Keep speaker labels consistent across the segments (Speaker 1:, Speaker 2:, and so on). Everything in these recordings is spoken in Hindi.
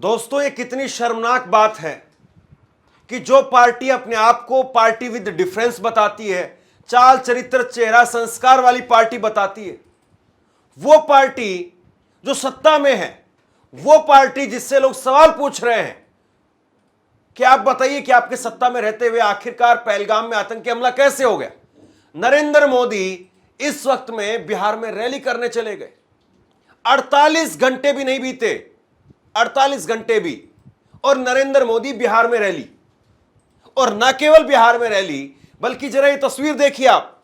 Speaker 1: दोस्तों, ये कितनी शर्मनाक बात है कि जो पार्टी अपने आप को पार्टी विद डिफरेंस बताती है, चाल चरित्र चेहरा संस्कार वाली पार्टी बताती है, वो पार्टी जो सत्ता में है, वो पार्टी जिससे लोग सवाल पूछ रहे हैं कि आप बताइए कि आपके सत्ता में रहते हुए आखिरकार पहलगाम में आतंकी हमला कैसे हो गया। नरेंद्र मोदी इस वक्त में बिहार में रैली करने चले गए। 48 घंटे भी नहीं बीते, 48 घंटे भी, और नरेंद्र मोदी बिहार में रैली। और न केवल बिहार में रैली, बल्कि जरा ये तस्वीर देखिए आप,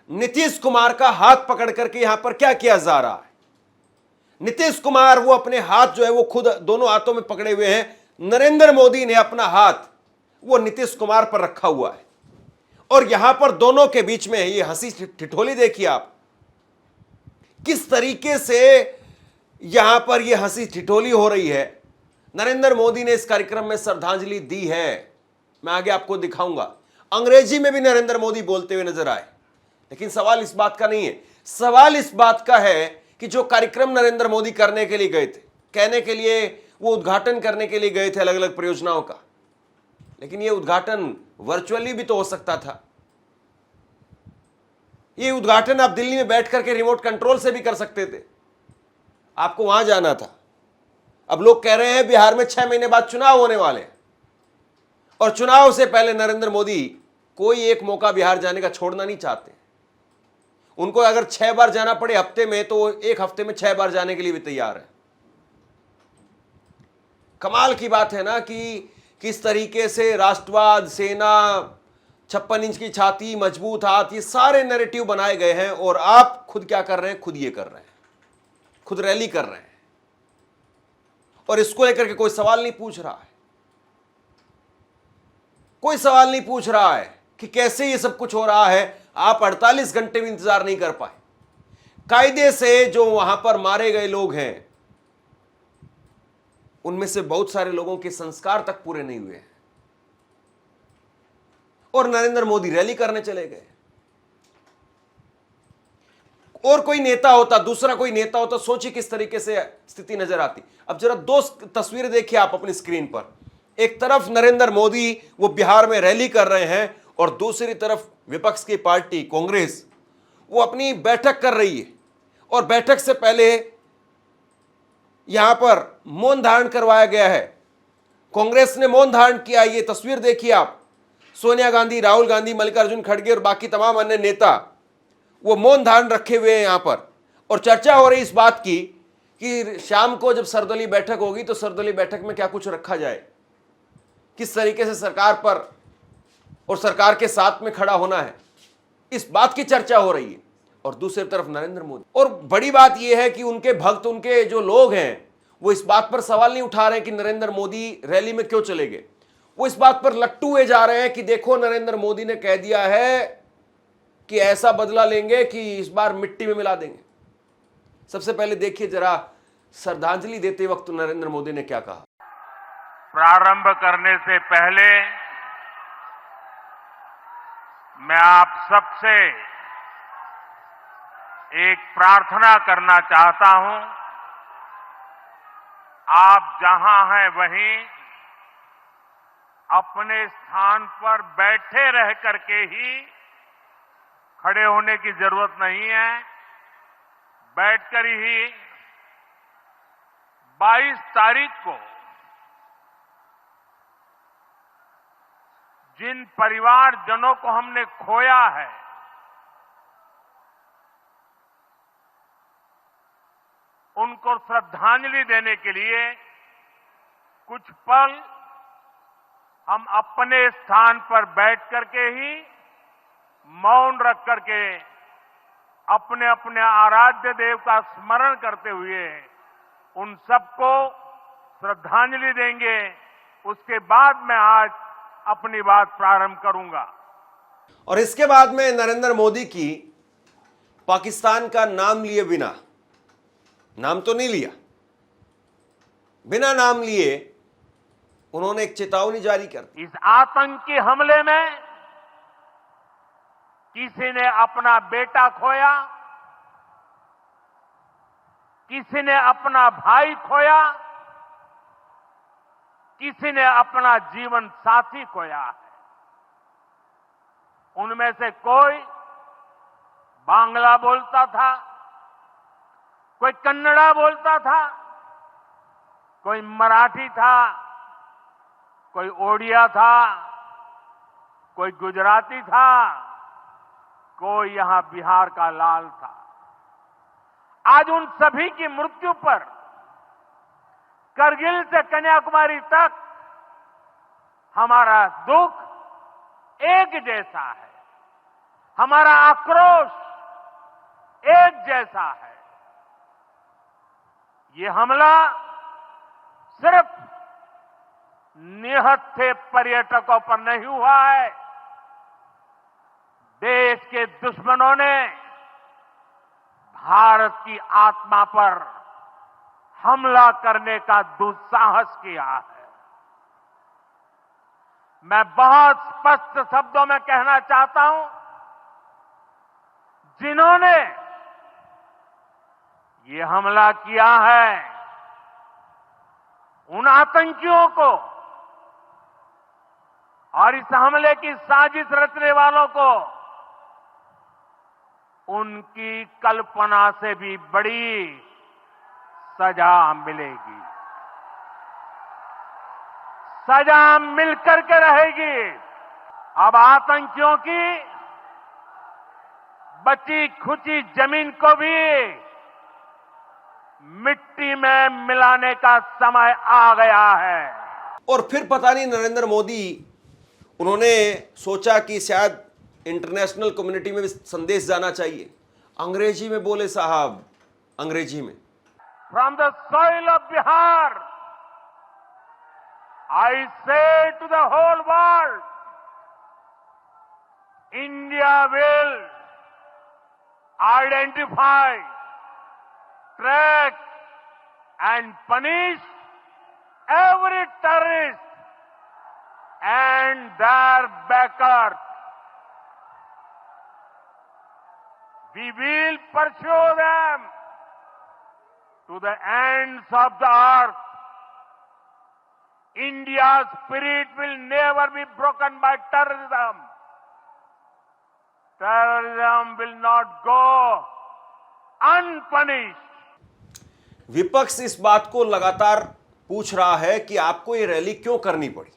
Speaker 1: नीतीश कुमार का हाथ पकड़ करके यहां पर क्या किया जा रहा है। नीतीश कुमार वो अपने हाथ जो है वो खुद दोनों हाथों में पकड़े हुए हैं, नरेंद्र मोदी ने अपना हाथ वो नीतीश कुमार पर रखा हुआ है, और यहां पर दोनों के बीच में ये हंसी ठिठोली देखिए आप, किस तरीके से यहां पर ये हंसी ठिठोली हो रही है। नरेंद्र मोदी ने इस कार्यक्रम में श्रद्धांजलि दी है, मैं आगे आपको दिखाऊंगा। अंग्रेजी में भी नरेंद्र मोदी बोलते हुए नजर आए, लेकिन सवाल इस बात का नहीं है। सवाल इस बात का है कि जो कार्यक्रम नरेंद्र मोदी करने के लिए गए थे, कहने के लिए, वो उद्घाटन करने के लिए गए थे अलग अलग परियोजनाओं का, लेकिन ये उद्घाटन वर्चुअली भी तो हो सकता था। ये उद्घाटन आप दिल्ली में बैठ करके रिमोट कंट्रोल से भी कर सकते थे, आपको वहां जाना था। अब लोग कह रहे हैं बिहार में 6 महीने बाद चुनाव होने वाले हैं, और चुनाव से पहले नरेंद्र मोदी कोई एक मौका बिहार जाने का छोड़ना नहीं चाहते। उनको अगर 6 बार जाना पड़े हफ्ते में, तो एक हफ्ते में 6 बार जाने के लिए भी तैयार है। कमाल की बात है ना कि किस तरीके से राष्ट्रवाद, सेना, 56 इंच की छाती, मजबूत हाथ, ये सारे नैरेटिव बनाए गए हैं, और आप खुद क्या कर रहे हैं? खुद ये कर रहे हैं, खुद रैली कर रहे हैं, और इसको लेकर के कोई सवाल नहीं पूछ रहा है। कोई सवाल नहीं पूछ रहा है कि कैसे ये सब कुछ हो रहा है। आप 48 घंटे भी इंतजार नहीं कर पाए। कायदे से जो वहां पर मारे गए लोग हैं, उनमें से बहुत सारे लोगों के संस्कार तक पूरे नहीं हुए हैं, और नरेंद्र मोदी रैली करने चले गए। और कोई नेता होता, दूसरा कोई नेता होता, सोचिए किस तरीके से स्थिति नजर आती। अब जरा दो तस्वीरें देखिए आप अपनी स्क्रीन पर। एक तरफ नरेंद्र मोदी वो बिहार में रैली कर रहे हैं, और दूसरी तरफ विपक्ष की पार्टी कांग्रेस वो अपनी बैठक कर रही है, और बैठक से पहले यहां पर मौन धारण करवाया गया है। कांग्रेस ने मौन धारण किया। ये तस्वीर देखिए आप, सोनिया गांधी, राहुल गांधी, मल्लिकार्जुन खड़गे और बाकी तमाम अन्य नेता वो मौन धारण रखे हुए हैं यहां पर, और चर्चा हो रही इस बात की कि शाम को जब सर्वदलीय बैठक होगी तो सर्वदलीय बैठक में क्या कुछ रखा जाए, किस तरीके से सरकार पर और सरकार के साथ में खड़ा होना है, इस बात की चर्चा हो रही है। और दूसरी तरफ नरेंद्र मोदी, और बड़ी बात यह है कि उनके भक्त, उनके जो लोग हैं, वो इस बात पर सवाल नहीं उठा रहे हैं कि नरेंद्र मोदी रैली में क्यों चले गए। वो इस बात पर लट्टू हुए जा रहे हैं कि देखो नरेंद्र मोदी ने कह दिया है कि ऐसा बदला लेंगे कि इस बार मिट्टी में मिला देंगे। सबसे पहले देखिए जरा श्रद्धांजलि देते वक्त नरेंद्र मोदी ने क्या कहा।
Speaker 2: प्रारंभ करने से पहले मैं आप सबसे एक प्रार्थना करना चाहता हूं। आप जहां हैं वहीं अपने स्थान पर बैठे रह करके ही, खड़े होने की जरूरत नहीं है, बैठकर ही 22 तारीख को जिन परिवारजनों को हमने खोया है, उनको श्रद्धांजलि देने के लिए कुछ पल हम अपने स्थान पर बैठ करके ही, मौन रख करके, अपने अपने आराध्य देव का स्मरण करते हुए उन सबको श्रद्धांजलि देंगे। उसके बाद मैं आज अपनी बात प्रारंभ करूंगा।
Speaker 1: और इसके बाद में नरेंद्र मोदी की पाकिस्तान का नाम लिए बिना, नाम तो नहीं लिया, बिना नाम लिए उन्होंने एक चेतावनी जारी कर दी।
Speaker 2: इस आतंकी हमले में किसी ने अपना बेटा खोया, किसी ने अपना भाई खोया, किसी ने अपना जीवन साथी खोया है। उनमें से कोई बांग्ला बोलता था, कोई कन्नड़ा बोलता था, कोई मराठी था, कोई ओडिया था, कोई गुजराती था, कोई यहां बिहार का लाल था। आज उन सभी की मृत्यु पर करगिल से कन्याकुमारी तक हमारा दुख एक जैसा है, हमारा आक्रोश एक जैसा है। ये हमला सिर्फ निहत्थे पर्यटकों पर नहीं हुआ है, देश के दुश्मनों ने भारत की आत्मा पर हमला करने का दुस्साहस किया है। मैं बहुत स्पष्ट शब्दों में कहना चाहता हूं, जिन्होंने ये हमला किया है, उन आतंकियों को और इस हमले की साजिश रचने वालों को उनकी कल्पना से भी बड़ी सजा मिलेगी। सजा मिलकर के रहेगी। अब आतंकियों की बची खुची जमीन को भी मिट्टी में मिलाने का समय आ गया है।
Speaker 1: और फिर पता नहीं नरेंद्र मोदी उन्होंने सोचा कि शायद इंटरनेशनल कम्युनिटी में भी संदेश जाना चाहिए, अंग्रेजी में बोले साहब, अंग्रेजी में।
Speaker 2: From the soil of Bihar, I say to the whole world, India will identify, track and punish every terrorist and their backers. We will pursue them to the ends of the earth. India's spirit will never be broken by terrorism. Terrorism will not go unpunished.
Speaker 1: विपक्ष इस बात को लगातार पूछ रहा है कि आपको ये रैली क्यों करनी पड़ी,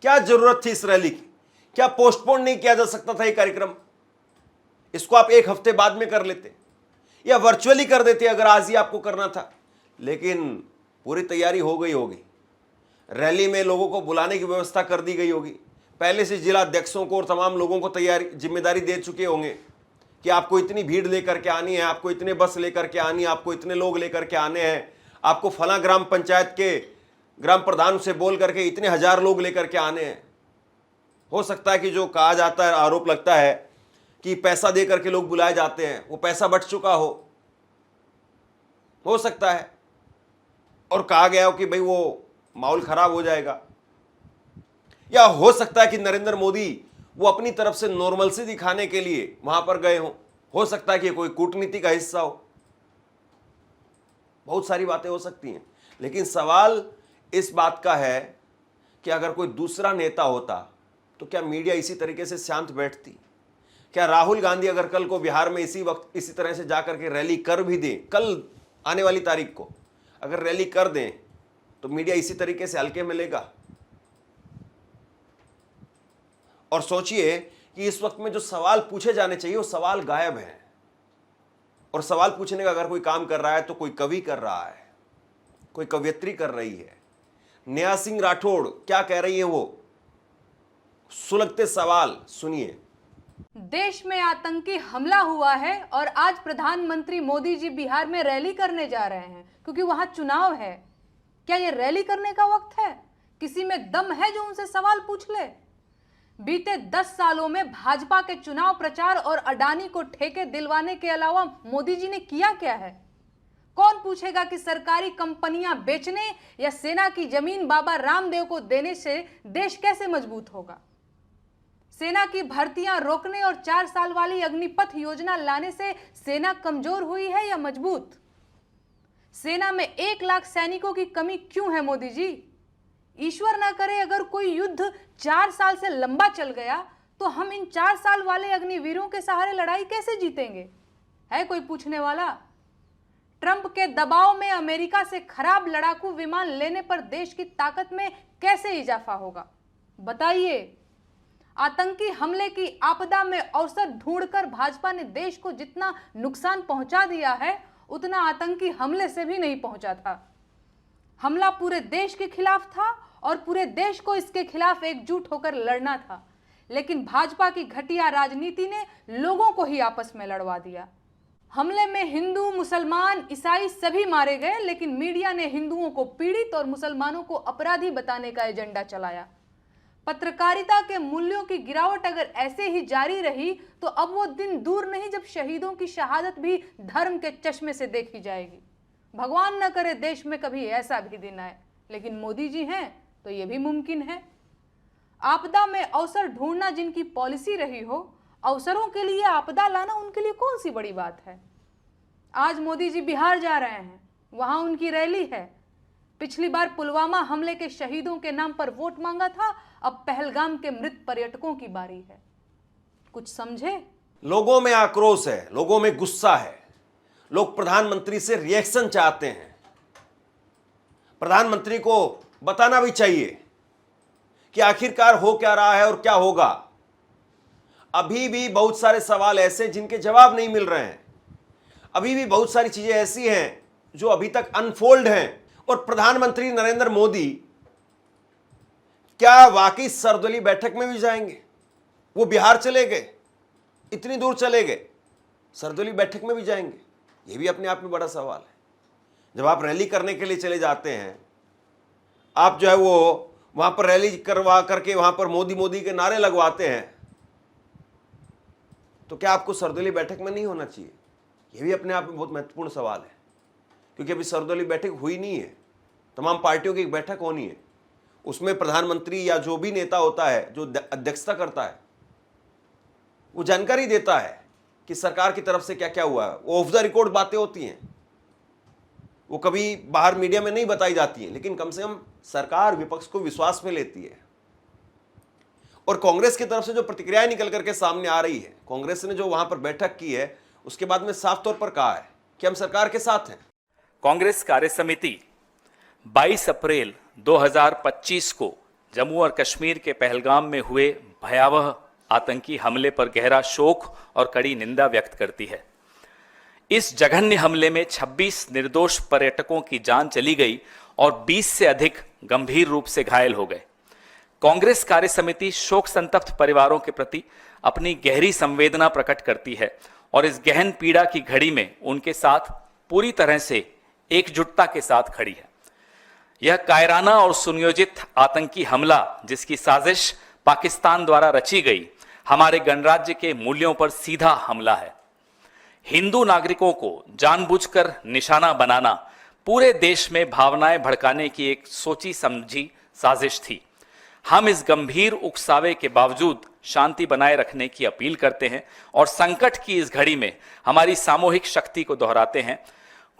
Speaker 1: क्या जरूरत थी इस रैली की, क्या पोस्टपोन नहीं किया जा सकता था ये कार्यक्रम, इसको आप एक हफ्ते बाद में कर लेते या वर्चुअली कर देते अगर आज ही आपको करना था। लेकिन पूरी तैयारी हो गई होगी, रैली में लोगों को बुलाने की व्यवस्था कर दी गई होगी, पहले से जिला अध्यक्षों को और तमाम लोगों को तैयारी जिम्मेदारी दे चुके होंगे कि आपको इतनी भीड़ लेकर के आनी है, आपको इतने बस लेकर के आनी है, आपको इतने लोग लेकर के आने हैं, आपको फला ग्राम पंचायत के ग्राम प्रधान से बोल करके इतने हजार लोग लेकर के आने हैं। हो सकता है कि जो कहा जाता है, आरोप लगता है कि पैसा दे करके लोग बुलाए जाते हैं, वो पैसा बच चुका हो सकता है, और कहा गया हो कि भाई वो माहौल खराब हो जाएगा, या हो सकता है कि नरेंद्र मोदी वो अपनी तरफ से नॉर्मलसी दिखाने के लिए वहां पर गए हो सकता है कि कोई कूटनीति का हिस्सा हो, बहुत सारी बातें हो सकती हैं। लेकिन सवाल इस बात का है कि अगर कोई दूसरा नेता होता तो क्या मीडिया इसी तरीके से शांत बैठती? क्या राहुल गांधी अगर कल को बिहार में इसी वक्त इसी तरह से जाकर के रैली कर भी दें, कल आने वाली तारीख को अगर रैली कर दें, तो मीडिया इसी तरीके से हल्के में लेगा? और सोचिए कि इस वक्त में जो सवाल पूछे जाने चाहिए वो सवाल गायब हैं, और सवाल पूछने का अगर कोई काम कर रहा है तो कोई कवि कर रहा है, कोई कवयित्री कर रही है। नेहा सिंह राठौड़ क्या कह रही है, वो सुलगते सवाल सुनिए।
Speaker 3: देश में आतंकी हमला हुआ है और आज प्रधानमंत्री मोदी जी बिहार में रैली करने जा रहे हैं क्योंकि वहां चुनाव है। क्या ये रैली करने का वक्त है? किसी में दम है जो उनसे सवाल पूछ ले? बीते 10 सालों में भाजपा के चुनाव प्रचार और अडानी को ठेके दिलवाने के अलावा मोदी जी ने किया क्या है? कौन पूछेगा कि सरकारी कंपनियां बेचने या सेना की जमीन बाबा रामदेव को देने से देश कैसे मजबूत होगा? सेना की भर्तियां रोकने और 4 साल वाली अग्निपथ योजना लाने से सेना कमजोर हुई है या मजबूत? सेना में 1 लाख सैनिकों की कमी क्यों है मोदी जी? ईश्वर ना करे अगर कोई युद्ध 4 साल से लंबा चल गया तो हम इन 4 साल वाले अग्निवीरों के सहारे लड़ाई कैसे जीतेंगे? है कोई पूछने वाला? ट्रंप के दबाव में अमेरिका से खराब लड़ाकू विमान लेने पर देश की ताकत में कैसे इजाफा होगा? बताइए। आतंकी हमले की आपदा में अवसर ढूंढकर भाजपा ने देश को जितना नुकसान पहुंचा दिया है उतना आतंकी हमले से भी नहीं पहुंचा था। हमला पूरे देश के खिलाफ था और पूरे देश को इसके खिलाफ एकजुट होकर लड़ना था, लेकिन भाजपा की घटिया राजनीति ने लोगों को ही आपस में लड़वा दिया। हमले में हिंदू, मुसलमान, ईसाई सभी मारे गए, लेकिन मीडिया ने हिंदुओं को पीड़ित और मुसलमानों को अपराधी बताने का एजेंडा चलाया। पत्रकारिता के मूल्यों की गिरावट अगर ऐसे ही जारी रही तो अब वो दिन दूर नहीं जब शहीदों की शहादत भी धर्म के चश्मे से देखी जाएगी। भगवान न करे देश में कभी ऐसा भी दिन आए, लेकिन मोदी जी हैं तो ये भी मुमकिन है। आपदा में अवसर ढूंढना जिनकी पॉलिसी रही हो, अवसरों के लिए आपदा लाना उनके लिए कौन सी बड़ी बात है। आज मोदी जी बिहार जा रहे हैं, वहां उनकी रैली है। पिछली बार पुलवामा हमले के शहीदों के नाम पर वोट मांगा था, अब पहलगाम के मृत पर्यटकों की बारी है। कुछ समझे?
Speaker 1: लोगों में आक्रोश है, लोगों में गुस्सा है। लोग प्रधानमंत्री से रिएक्शन चाहते हैं। प्रधानमंत्री को बताना भी चाहिए कि आखिरकार हो क्या रहा है और क्या होगा। अभी भी बहुत सारे सवाल ऐसे जिनके जवाब नहीं मिल रहे हैं। अभी भी बहुत सारी चीजें ऐसी हैं जो अभी तक अनफोल्ड हैं। और प्रधानमंत्री नरेंद्र मोदी क्या वाकई सर्वदलीय बैठक में भी जाएंगे? वो बिहार चले गए, इतनी दूर चले गए, सर्वदलीय बैठक में भी जाएंगे? ये भी अपने आप में बड़ा सवाल है। जब आप रैली करने के लिए चले जाते हैं, आप जो है वो वहां पर रैली करवा करके वहां पर मोदी मोदी के नारे लगवाते हैं, तो क्या आपको सर्वदलीय बैठक में नहीं होना चाहिए? यह भी अपने आप में बहुत महत्वपूर्ण सवाल है, क्योंकि अभी सर्वदलीय बैठक हुई नहीं है। तमाम पार्टियों की एक बैठक होनी है, उसमें प्रधानमंत्री या जो भी नेता होता है जो अध्यक्षता करता है वो जानकारी देता है कि सरकार की तरफ से क्या क्या हुआ है। वो ऑफ द रिकॉर्ड बातें होती हैं, वो कभी बाहर मीडिया में नहीं बताई जाती हैं, लेकिन कम से कम सरकार विपक्ष को विश्वास में लेती है। और कांग्रेस की तरफ से जो प्रतिक्रियाएं निकल करके सामने आ रही है, कांग्रेस ने जो वहां पर बैठक की है उसके बाद में साफ तौर पर कहा है कि हम सरकार के साथ हैं।
Speaker 4: कांग्रेस कार्य समिति 22 अप्रैल 2025 को जम्मू और कश्मीर के पहलगाम में हुए भयावह आतंकी हमले पर गहरा शोक और कड़ी निंदा व्यक्त करती है। इस जघन्य हमले में 26 निर्दोष पर्यटकों की जान चली गई और 20 से अधिक गंभीर रूप से घायल हो गए। कांग्रेस कार्य समिति शोक संतप्त परिवारों के प्रति अपनी गहरी संवेदना प्रकट करती है और इस गहन पीड़ा की घड़ी में उनके साथ पूरी तरह से एकजुटता के साथ खड़ी है। यह कायराना और सुनियोजित आतंकी हमला, जिसकी साजिश पाकिस्तान द्वारा रची गई, हमारे गणराज्य के मूल्यों पर सीधा हमला है। हिंदू नागरिकों को जानबूझकर निशाना बनाना पूरे देश में भावनाएं भड़काने की एक सोची समझी साजिश थी। हम इस गंभीर उकसावे के बावजूद शांति बनाए रखने की अपील करते हैं और संकट की इस घड़ी में हमारी सामूहिक शक्ति को दोहराते हैं।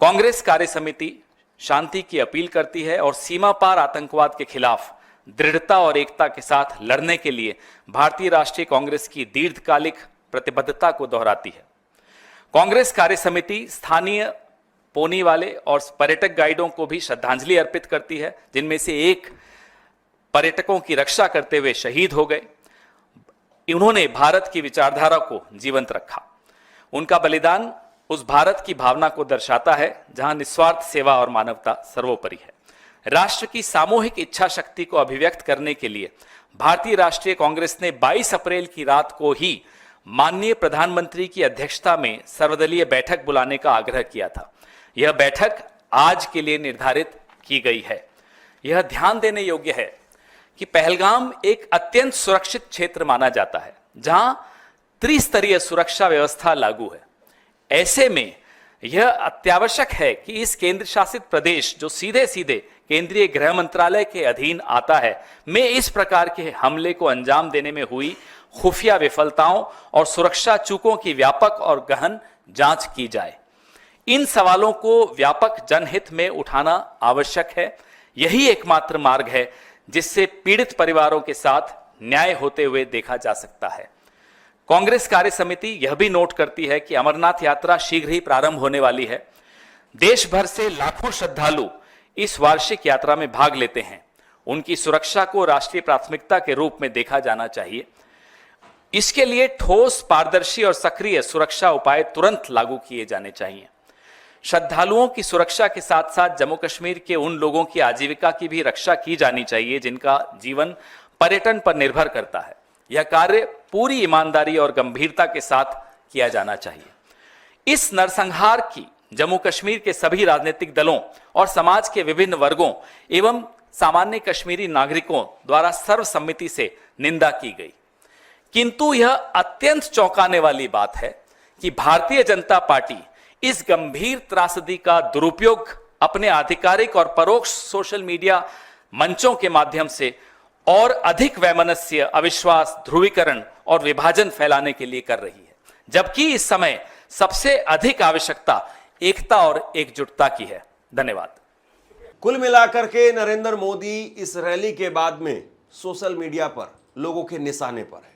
Speaker 4: कांग्रेस कार्य समिति शांति की अपील करती है और सीमा पार आतंकवाद के खिलाफ दृढ़ता और एकता के साथ लड़ने के लिए भारतीय राष्ट्रीय कांग्रेस की दीर्घकालिक प्रतिबद्धता को दोहराती है। कांग्रेस कार्य समिति स्थानीय पोनी वाले और पर्यटक गाइडों को भी श्रद्धांजलि अर्पित करती है, जिनमें से एक पर्यटकों की रक्षा करते हुए शहीद हो गए। उन्होंने भारत की विचारधारा को जीवंत रखा। उनका बलिदान उस भारत की भावना को दर्शाता है जहां निस्वार्थ सेवा और मानवता सर्वोपरि है। राष्ट्र की सामूहिक इच्छा शक्ति को अभिव्यक्त करने के लिए भारतीय राष्ट्रीय कांग्रेस ने 22 अप्रैल की रात को ही माननीय प्रधानमंत्री की अध्यक्षता में सर्वदलीय बैठक बुलाने का आग्रह किया था। यह बैठक आज के लिए निर्धारित की गई है। यह ध्यान देने योग्य है कि पहलगाम एक अत्यंत सुरक्षित क्षेत्र माना जाता है, जहां त्रिस्तरीय सुरक्षा व्यवस्था लागू है। ऐसे में यह अत्यावश्यक है कि इस केंद्र शासित प्रदेश, जो सीधे सीधे केंद्रीय गृह मंत्रालय के अधीन आता है, में इस प्रकार के हमले को अंजाम देने में हुई खुफिया विफलताओं और सुरक्षा चूकों की व्यापक और गहन जांच की जाए। इन सवालों को व्यापक जनहित में उठाना आवश्यक है। यही एकमात्र मार्ग है जिससे पीड़ित परिवारों के साथ न्याय होते हुए देखा जा सकता है। कांग्रेस कार्य समिति यह भी नोट करती है कि अमरनाथ यात्रा शीघ्र ही प्रारंभ होने वाली है। देश भर से लाखों श्रद्धालु इस वार्षिक यात्रा में भाग लेते हैं। उनकी सुरक्षा को राष्ट्रीय प्राथमिकता के रूप में देखा जाना चाहिए। इसके लिए ठोस, पारदर्शी और सक्रिय सुरक्षा उपाय तुरंत लागू किए जाने चाहिए। श्रद्धालुओं की सुरक्षा के साथ साथ जम्मू कश्मीर के उन लोगों की आजीविका की भी रक्षा की जानी चाहिए जिनका जीवन पर्यटन पर निर्भर करता है। यह कार्य पूरी ईमानदारी और गंभीरता के साथ किया जाना चाहिए। इस नरसंहार की जम्मू कश्मीर के सभी राजनीतिक दलों और समाज के विभिन्न वर्गों एवं सामान्य कश्मीरी नागरिकों द्वारा सर्वसम्मति से निंदा की गई। किंतु यह अत्यंत चौंकाने वाली बात है कि भारतीय जनता पार्टी इस गंभीर त्रासदी का दुरुपयोग अपने आधिकारिक और परोक्ष सोशल मीडिया मंचों के माध्यम से और अधिक वैमनस्य, अविश्वास, ध्रुवीकरण और विभाजन फैलाने के लिए कर रही है, जबकि इस समय सबसे अधिक आवश्यकता एकता और एकजुटता की है। धन्यवाद।
Speaker 1: कुल मिलाकर के नरेंद्र मोदी इस रैली के बाद में सोशल मीडिया पर लोगों के निशाने पर है।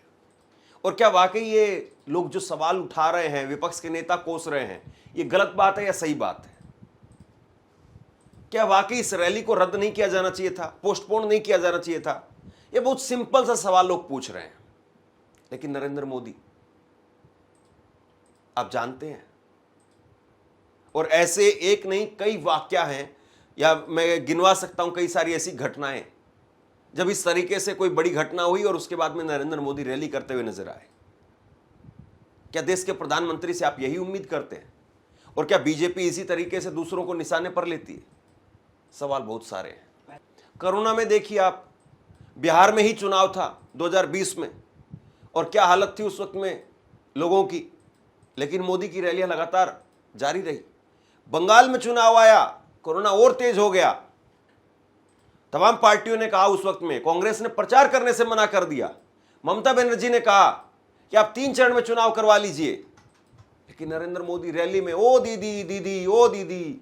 Speaker 1: और क्या वाकई ये लोग जो सवाल उठा रहे हैं, विपक्ष के नेता कोस रहे हैं, ये गलत बात है या सही बात है? क्या वाकई इस रैली को रद्द नहीं किया जाना चाहिए था, पोस्टपोन नहीं किया जाना चाहिए था? ये बहुत सिंपल सा सवाल लोग पूछ रहे हैं। लेकिन नरेंद्र मोदी, आप जानते हैं, और ऐसे एक नहीं कई वाक्या हैं, या मैं गिनवा सकता हूं कई सारी ऐसी घटनाएं जब इस तरीके से कोई बड़ी घटना हुई और उसके बाद में नरेंद्र मोदी रैली करते हुए नजर आए। क्या देश के प्रधानमंत्री से आप यही उम्मीद करते हैं? और क्या बीजेपी इसी तरीके से दूसरों को निशाने पर लेती है? सवाल बहुत सारे हैं। कोरोना में देखिए आप, बिहार में ही चुनाव था 2020 में, और क्या हालत थी उस वक्त में लोगों की, लेकिन मोदी की रैलियां लगातार जारी रही। बंगाल में चुनाव आया, कोरोना और तेज हो गया, तमाम पार्टियों ने कहा उस वक्त में, कांग्रेस ने प्रचार करने से मना कर दिया, ममता बनर्जी ने कहा कि आप 3 चरण में चुनाव करवा लीजिए, लेकिन नरेंद्र मोदी रैली में ओ दीदी दीदी ओ दीदी।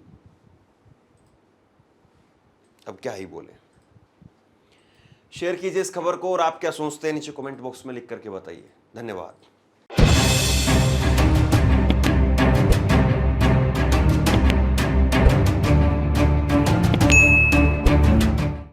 Speaker 1: अब क्या ही बोले। शेयर कीजिए इस खबर को, और आप क्या सोचते हैं नीचे कमेंट बॉक्स में लिख करके बताइए। धन्यवाद।